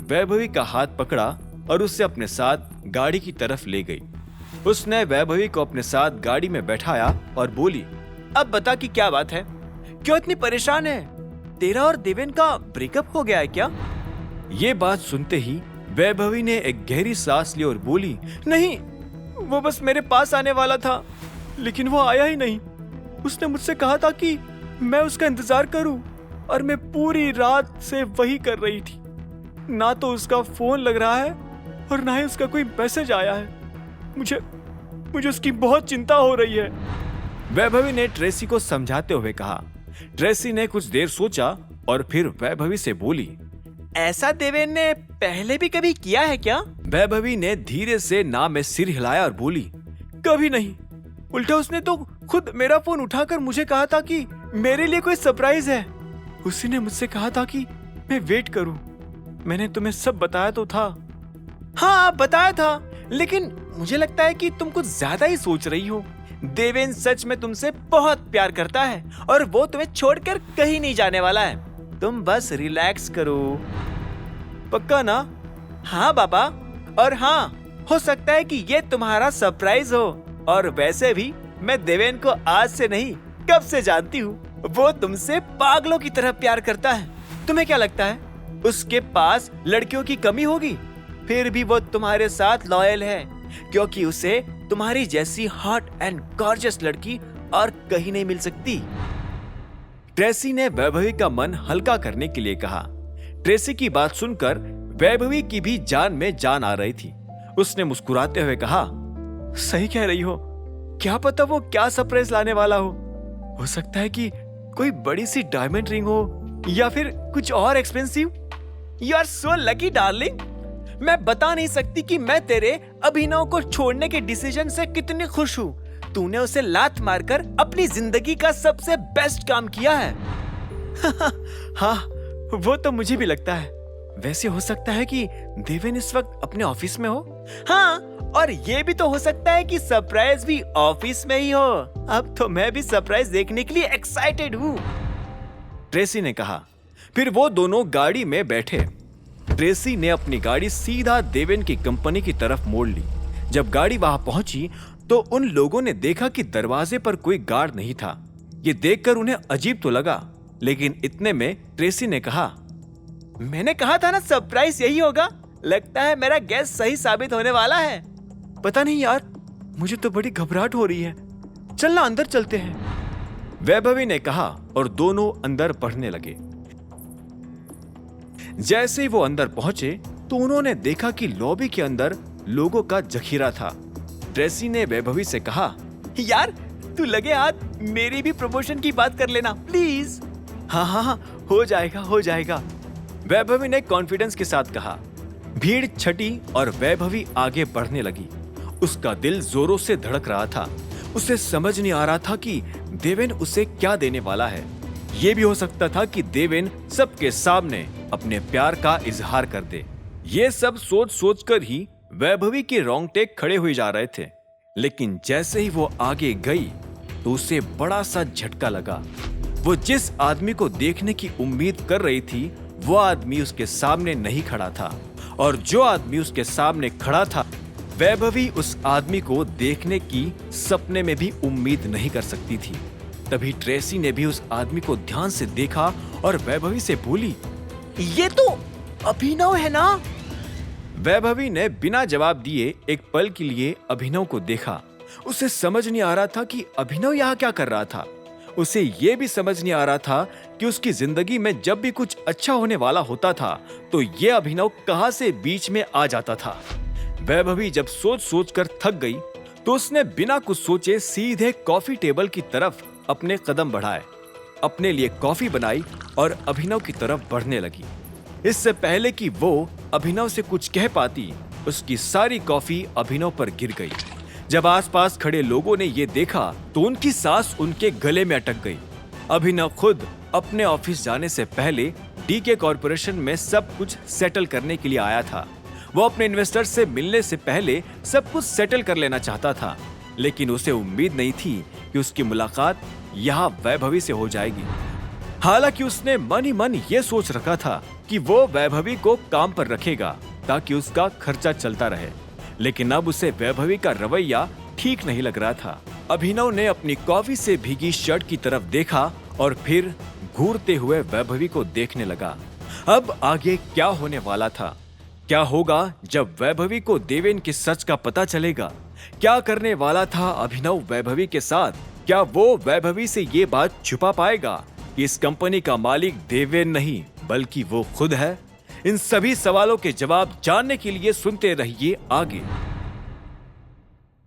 वैभवी का हाथ पकड़ा और उससे अपने साथ गाड़ी की तरफ ले गई। उसने वैभवी को अपने साथ गाड़ी में बैठाया और बोली, अब बता कि क्या बात है, क्यों इतनी परेशान है? तेरा और देवेन का ब्रेकअप हो गया है क्या? ये बात सुनते ही वैभवी ने एक गहरी सांस ली और बोली, नहीं, वो बस मेरे पास आने वाला था, लेकिन वो आया ही नहीं। उसने मुझसे कहा था कि मैं उसका इंतजार करूं और मैं पूरी रात से वही कर रही थी। ना तो उसका फोन लग रहा है और ना ही उसका कोई मैसेज आया है। मुझे उसकी बहुत चिंता हो रही है। वैभवी ने ट्रेसी को समझाते हुए कहा। ट्रेसी ने कुछ देर सोचा और फिर वैभवी से बोली, ऐसा देवेन ने पहले भी कभी किया है क्या? वैभवी ने धीरे से ना में सिर हिलाया और बोली, कभी नहीं। उल्टा उसने तो खुद मेरा फोन उठाकर मुझे कहा था कि मेरे लिए कोई सरप्राइज है। उसी ने मुझसे कहा था कि मैं वेट करूं। मैंने तुम्हें सब बताया तो था। हाँ, बताया था, लेकिन मुझे लगता है कि तुम कुछ ज्यादा ही सोच रही हो। देवेन सच में तुमसे बहुत प्यार करता है और वो तुम्हें छोड़कर कहीं नहीं जाने वाला है। तुम बस रिलैक्स करो। पक्का ना? हाँ बाबा, और हाँ, हो सकता है कि ये तुम्हारा सरप्राइज हो। और वैसे भी मैं देवेन को आज से नहीं, कब से जानती हूँ। वो तुमसे पागलों की तरह प्यार करता है। तुम्हें क्या लगता है उसके पास लड़कियों की कमी होगी? फिर भी वो तुम्हारे साथ लॉयल है, क्योंकि उसे तुम्हारी जैसी हॉट एंड गॉर्जियस लड़की और कहीं नहीं मिल सकती। ट्रेसी ने वैभवी का मन हल्का करने के लिए कहा। ट्रेसी की बात सुनकर वैभवी की भी जान में जान आ रही थी। उसने मुस्कुराते हुए कहा, सही कह रही हो। क्या पता वो क्या सरप्राइज लाने वाला हो सकता है कि कोई बड़ी सी डायमंड रिंग हो या फिर कुछ और expensive. You are so lucky darling. मैं बता नहीं सकती कि मैं तेरे अभिनव को छोड़ने के डिसीजन से कितनी खुश हूँ। तूने उसे लात मारकर अपनी जिंदगी का सबसे बेस्ट काम किया है। हाँ, वो तो मुझे भी लगता है। वैसे हो सकता है कि देवेन इस वक्त अपने ऑफिस में हो। हाँ, और ये भी तो हो सकता है कि सरप्राइज भी ऑफिस में ही हो। अब तो मैं भी सरप्राइज देखने के लिए एक्साइटेड हूँ, ट्रेसी ने कहा। फिर वो दोनों गाड़ी में बैठे। ट्रेसी ने अपनी गाड़ी सीधा देवेन की कंपनी की तरफ मोड़ ली। जब गाड़ी वहां पहुंची तो उन लोगों ने देखा कि दरवाजे पर कोई गार्ड नहीं था। ये देखकर उन्हें अजीब तो लगा, लेकिन इतने में ट्रेसी ने कहा, मैंने कहा था ना सरप्राइज यही होगा। लगता है मेरा गैस सही साबित होने वाला है। पता नहीं यार, मुझे तो बड़ी घबराहट हो रही है। चलना अंदर चलते हैं, वैभवी ने कहा और दोनों अंदर बढ़ने लगे। जैसे ही वो अंदर पहुंचे तो उन्होंने देखा कि लॉबी के अंदर लोगों का जखीरा था। ट्रेसी ने वैभवी से कहा, यार तू लगे हाथ मेरी भी प्रमोशन की बात कर लेना प्लीज। हाँ हाँ हाँ, हो जाएगा, वैभवी ने कॉन्फिडेंस के साथ कहा। भीड़ छटी और वैभवी आगे बढ़ने लगी। उसका दिल जोरों से धड़क रहा था। उसे समझ नहीं आ रहा था कि देवेन उसे क्या देने वाला है। ये भी हो सकता था कि देवेन सबके सामने अपने प्यार का इजहार कर दे। ये सब सोच सोच कर ही वैभवी के रोंगटे खड़े हुए जा रहे थे। लेकिन जैसे ही वो आगे गई तो उसे बड़ा सा झटका लगा। वो जिस आदमी को देखने की उम्मीद कर रही थी वो आदमी उसके सामने नहीं खड़ा था, और जो आदमी उसके सामने खड़ा था वैभवी उस आदमी को देखने की सपने में भी उम्मीद नहीं कर सकती थी। तभी ट्रेसी ने भी उस आदमी को ध्यान से देखा और वैभवी से बोली, ये तो अभिनव है ना? वैभवी ने बिना जवाब दिए एक पल के लिए अभिनव को देखा। उसे समझ नहीं आ रहा था कि अभिनव यहाँ क्या कर रहा था। उसे ये भी समझ नहीं आ रहा था कि उसकी जिंदगी में जब भी कुछ अच्छा होने वाला होता था तो ये अभिनव कहां से बीच में आ जाता था। वैभवी जब सोच सोच कर थक गई तो उसने बिना कुछ सोचे सीधे कॉफी टेबल की तरफ अपने कदम बढ़ाए, अपने लिए कॉफी बनाई और अभिनव की तरफ बढ़ने लगी। इससे पहले कि वो अभिनव से कुछ कह पाती, उसकी सारी कॉफी अभिनव पर गिर गई। जब आसपास खड़े लोगों ने ये देखा तो उनकी सांस उनके गले में अटक गई। अभिनव खुद अपने ऑफिस जाने से पहले डीके कॉर्पोरेशन में सब कुछ सेटल करने के लिए आया था। वो अपने इन्वेस्टर से मिलने से पहले सब कुछ सेटल कर लेना चाहता था, लेकिन उसे उम्मीद नहीं थी कि उसकी मुलाकात यहाँ वैभवी से हो जाएगी। हालांकि उसने मन ही मन ये सोच रखा था कि वो वैभवी को काम पर रखेगा ताकि उसका खर्चा चलता रहे, लेकिन अब उसे वैभवी का रवैया ठीक नहीं लग रहा था। अभिनव ने अपनी कॉफी से भीगी शर्ट की तरफ देखा और फिर घूरते हुए वैभवी को देखने लगा। अब आगे क्या होने वाला था? क्या होगा जब वैभवी को देवेन के सच का पता चलेगा? क्या करने वाला था अभिनव वैभवी के साथ? क्या वो वैभवी से ये बात छुपा पाएगा कि इस कंपनी का मालिक देवेन नहीं बल्कि वो खुद है? इन सभी सवालों के जवाब जानने के लिए सुनते रहिए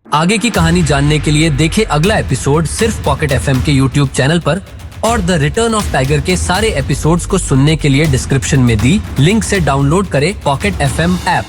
आगे की कहानी जानने के लिए देखें अगला एपिसोड सिर्फ पॉकेट एफएम के यूट्यूब चैनल पर, और द रिटर्न ऑफ टाइगर के सारे एपिसोड्स को सुनने के लिए डिस्क्रिप्शन में दी लिंक से डाउनलोड करें पॉकेट एफएम ऐप।